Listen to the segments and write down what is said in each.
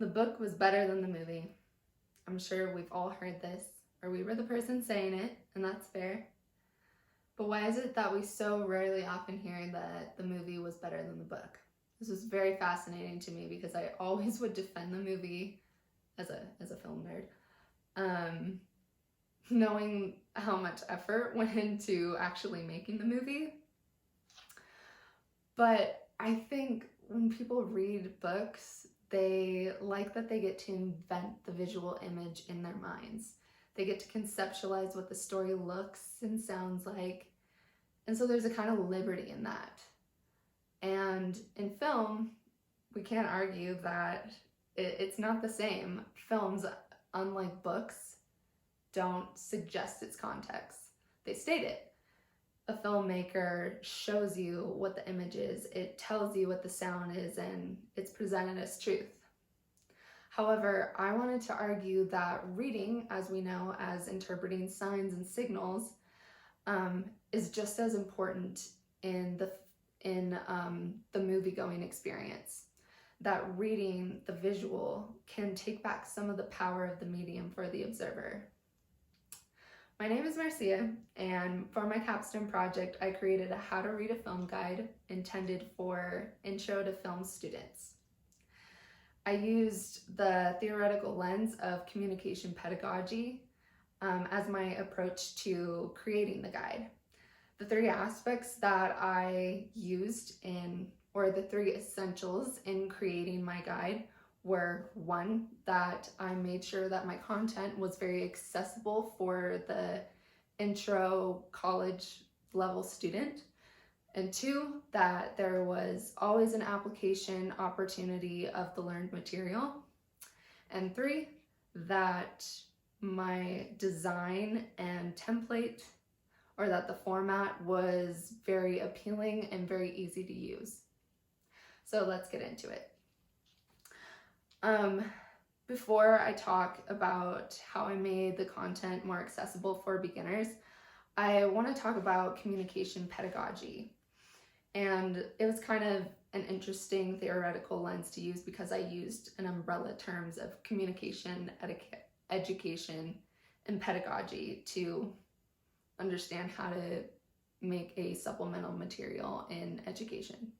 The book was better than the movie. I'm sure we've all heard this, or we were the person saying it, and that's fair. But why is it that we so rarely often hear that the movie was better than the book? This was very fascinating to me because I always would defend the movie as a film nerd, knowing how much effort went into actually making the movie. But I think when people read books, they like that they get to invent the visual image in their minds. They get to conceptualize what the story looks and sounds like. And so there's a kind of liberty in that. And in film, we can't argue that it's not the same. Films, unlike books, don't suggest its context. They state it. A filmmaker shows you what the image is, it tells you what the sound is, and it's presented as truth. However, I wanted to argue that reading, as we know, as interpreting signs and signals, is just as important in the movie-going experience. That reading, the visual, can take back some of the power of the medium for the observer. My name is Marsia, and for my Capstone project, I created a how to read a film guide intended for intro to film students. I used the theoretical lens of communication pedagogy as my approach to creating the guide. The three aspects that I used or the three essentials in creating my guide were: one, that I made sure that my content was very accessible for the intro college level student, and two, that there was always an application opportunity of the learned material, and three, that my design and template, or that the format, was very appealing and very easy to use. So let's get into it. Before I talk about how I made the content more accessible for beginners, I want to talk about communication pedagogy. And it was kind of an interesting theoretical lens to use because I used an umbrella terms of communication, education, and pedagogy to understand how to make a supplemental material in education.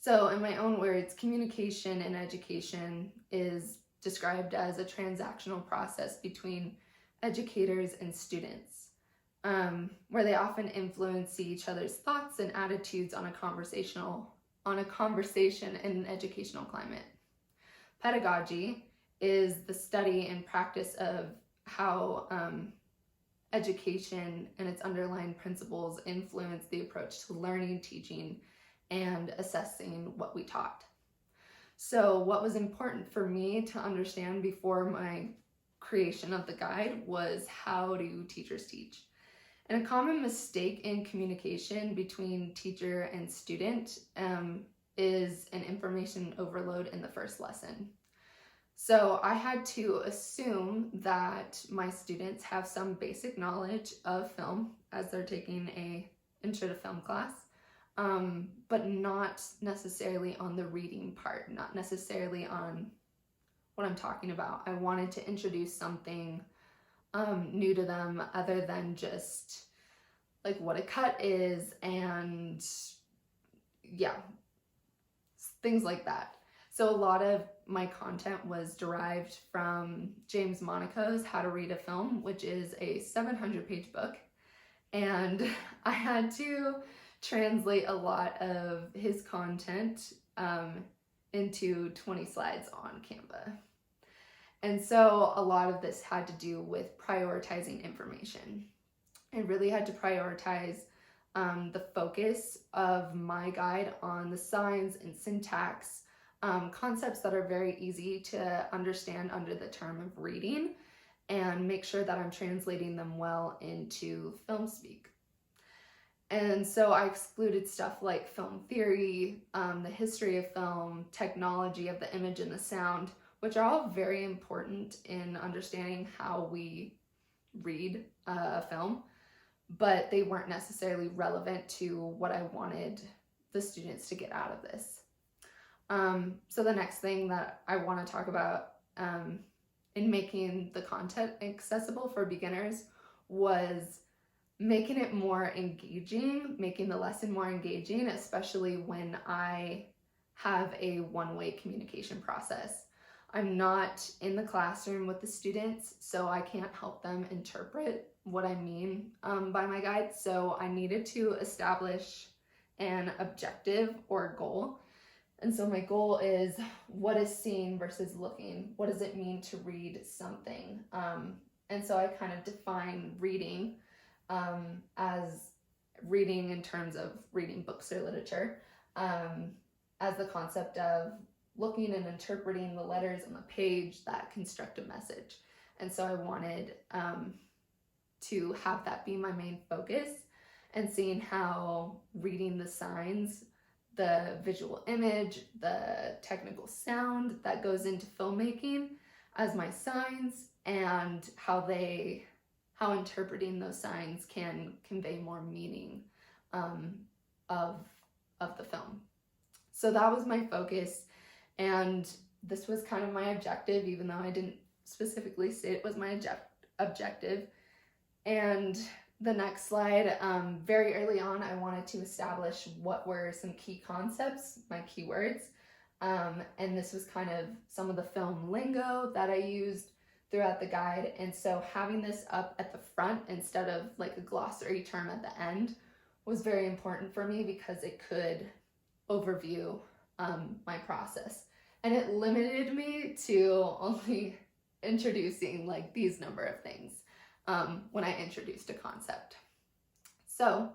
So in my own words, communication in education is described as a transactional process between educators and students, where they often influence each other's thoughts and attitudes on a conversation in an educational climate. Pedagogy is the study and practice of how education and its underlying principles influence the approach to learning, teaching, and assessing what we taught. So what was important for me to understand before my creation of the guide was, how do teachers teach? And a common mistake in communication between teacher and student is an information overload in the first lesson. So I had to assume that my students have some basic knowledge of film as they're taking a intro to film class, but not necessarily on the reading part, not necessarily on what I'm talking about. I wanted to introduce something new to them other than just like what a cut is and things like that. So a lot of my content was derived from James Monaco's How to Read a Film, which is a 700-page book. And I had to translate a lot of his content into 20 slides on Canva. And so a lot of this had to do with prioritizing information. I really had to prioritize the focus of my guide on the signs and syntax, concepts that are very easy to understand under the term of reading, and make sure that I'm translating them well into film speak. And so I excluded stuff like film theory, the history of film, technology of the image and the sound, which are all very important in understanding how we read a film, but they weren't necessarily relevant to what I wanted the students to get out of this. So the next thing that I want to talk about in making the content accessible for beginners was making it more engaging, making the lesson more engaging, especially when I have a one-way communication process. I'm not in the classroom with the students, so I can't help them interpret what I mean by my guide. So I needed to establish an objective or goal. And so my goal is, what is seeing versus looking? What does it mean to read something? And so I kind of define reading as reading in terms of reading books or literature, as the concept of looking and interpreting the letters on the page that construct a message. And so I wanted to have that be my main focus, and seeing how reading the signs, the visual image, the technical sound that goes into filmmaking as my signs, and how interpreting those signs can convey more meaning of the film. So that was my focus, and this was kind of my objective, even though I didn't specifically say it was my objective. And the next slide, very early on, I wanted to establish what were some key concepts, my keywords, and this was kind of some of the film lingo that I used throughout the guide. And so having this up at the front instead of like a glossary term at the end was very important for me, because it could overview my process, and it limited me to only introducing like these number of things when I introduced a concept. So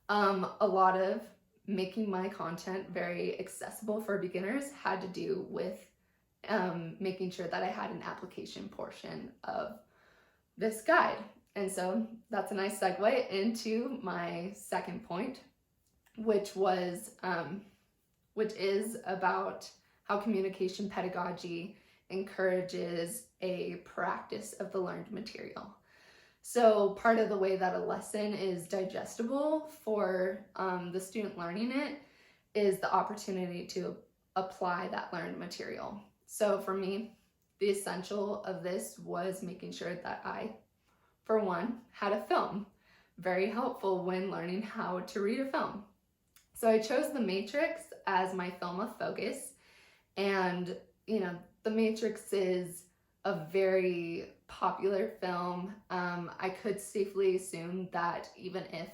a lot of making my content very accessible for beginners had to do with making sure that I had an application portion of this guide. And so that's a nice segue into my second point, which is about how communication pedagogy encourages a practice of the learned material. So part of the way that a lesson is digestible for the student learning it is the opportunity to apply that learned material. So for me, the essential of this was making sure that I, for one, had a film. Very helpful when learning how to read a film. So I chose The Matrix as my film of focus, and The Matrix is a very popular film. I could safely assume that even if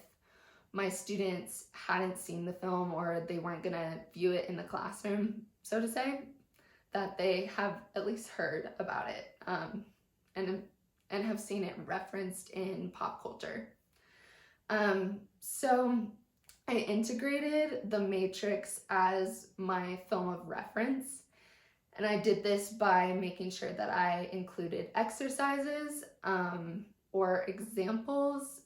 my students hadn't seen the film, or they weren't gonna view it in the classroom, so to say, that they have at least heard about it and have seen it referenced in pop culture. So I integrated The Matrix as my film of reference, and I did this by making sure that I included exercises or examples.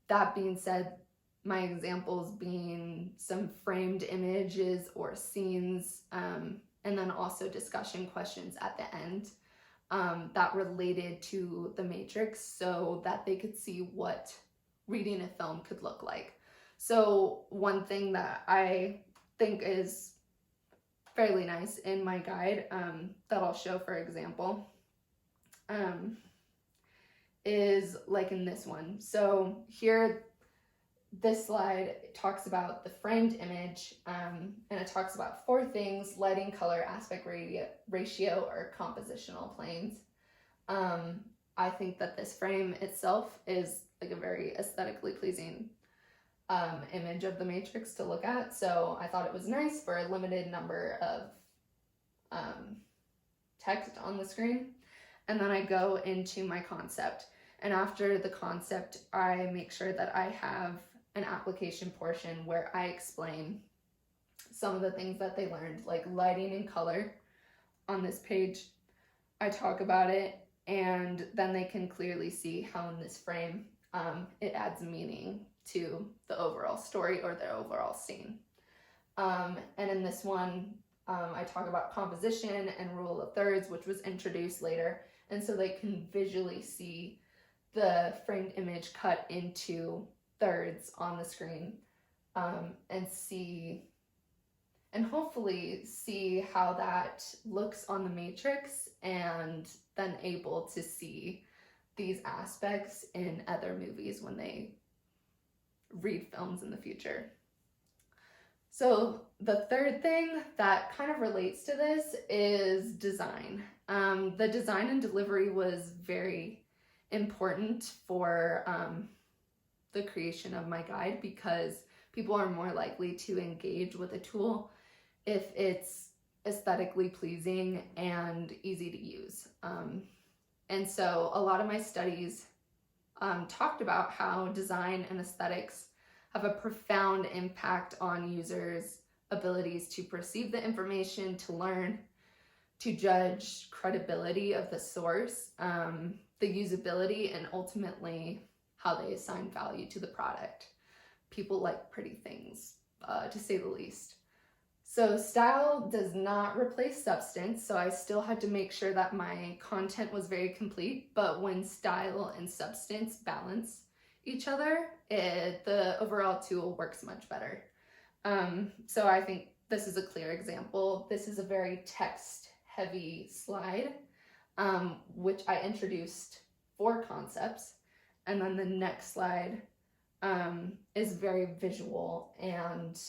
That being said, my examples being some framed images or scenes, and then also discussion questions at the end that related to The Matrix, so that they could see what reading a film could look like. So one thing that I think is fairly nice in my guide that I'll show for example is like in this one. So here, this slide talks about the framed image, and it talks about 4 things: lighting, color, aspect ratio, or compositional planes. I think that this frame itself is like a very aesthetically pleasing image of the Matrix to look at, so I thought it was nice for a limited number of text on the screen. And then I go into my concept, and after the concept I make sure that I have an application portion where I explain some of the things that they learned, like lighting and color. On this page I talk about it, and then they can clearly see how in this frame it adds meaning to the overall story or the overall scene. And in this one, I talk about composition and rule of thirds, which was introduced later, and so they can visually see the framed image cut into thirds on the screen, and hopefully see how that looks on the matrix, and then able to see these aspects in other movies when they read films in the future. So the third thing that kind of relates to this is design. The design and delivery was very important for the creation of my guide, because people are more likely to engage with a tool if it's aesthetically pleasing and easy to use. And so a lot of my studies talked about how design and aesthetics have a profound impact on users' abilities to perceive the information, to learn, to judge credibility of the source, the usability, and ultimately how they assign value to the product. People like pretty things, to say the least. So style does not replace substance, so I still had to make sure that my content was very complete, but when style and substance balance each other, the overall tool works much better. So I think this is a clear example. This is a very text-heavy slide, which I introduced 4 concepts, and then the next slide is very visual, and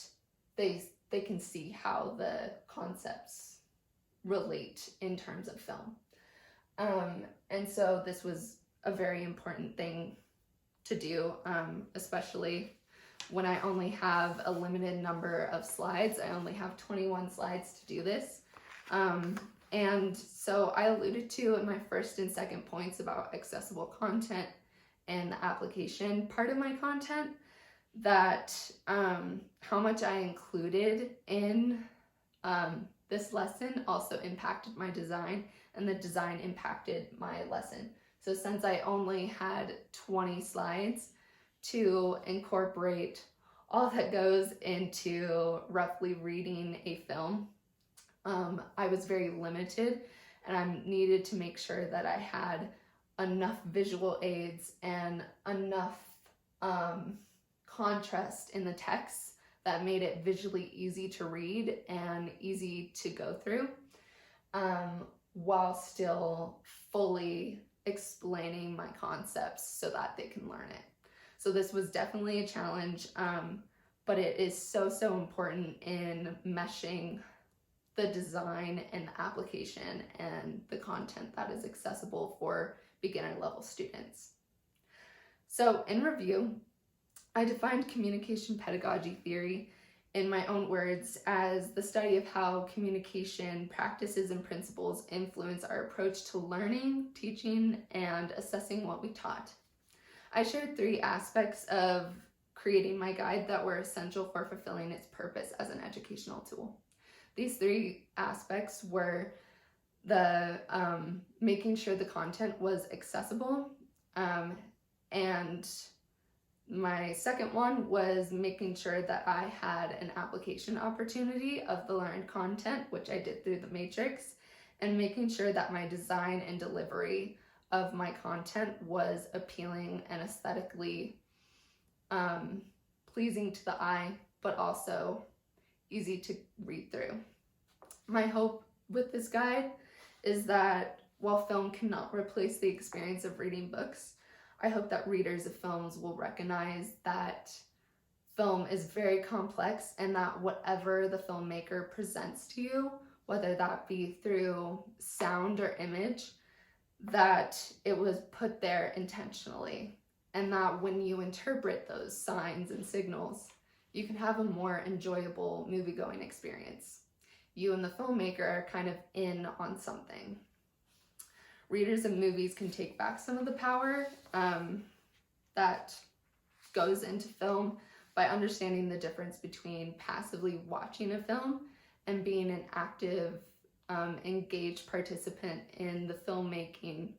they can see how the concepts relate in terms of film. And so this was a very important thing to do, especially when I only have a limited number of slides. I only have 21 slides to do this. And so I alluded to in my first and second points about accessible content and the application part of my content, that how much I included in this lesson also impacted my design, and the design impacted my lesson. So since I only had 20 slides to incorporate all that goes into roughly reading a film, I was very limited, and I needed to make sure that I had enough visual aids and enough contrast in the text that made it visually easy to read and easy to go through, while still fully explaining my concepts so that they can learn it. So this was definitely a challenge, but it is so important in meshing the design and the application and the content that is accessible for beginner level students. So in review, I defined communication pedagogy theory in my own words as the study of how communication practices and principles influence our approach to learning, teaching, and assessing what we taught. I shared 3 aspects of creating my guide that were essential for fulfilling its purpose as an educational tool. These 3 aspects were the making sure the content was accessible, and my second one was making sure that I had an application opportunity of the learned content, which I did through the matrix, and making sure that my design and delivery of my content was appealing and aesthetically pleasing to the eye, but also easy to read through. My hope with this guide is that while film cannot replace the experience of reading books, I hope that readers of films will recognize that film is very complex, and that whatever the filmmaker presents to you, whether that be through sound or image, that it was put there intentionally, and that when you interpret those signs and signals, you can have a more enjoyable movie-going experience. You and the filmmaker are kind of in on something. Readers of movies can take back some of the power that goes into film by understanding the difference between passively watching a film and being an active, engaged participant in the filmmaking,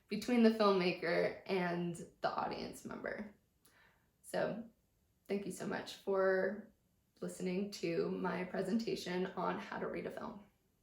between the filmmaker and the audience member. So thank you so much for listening to my presentation on how to read a film.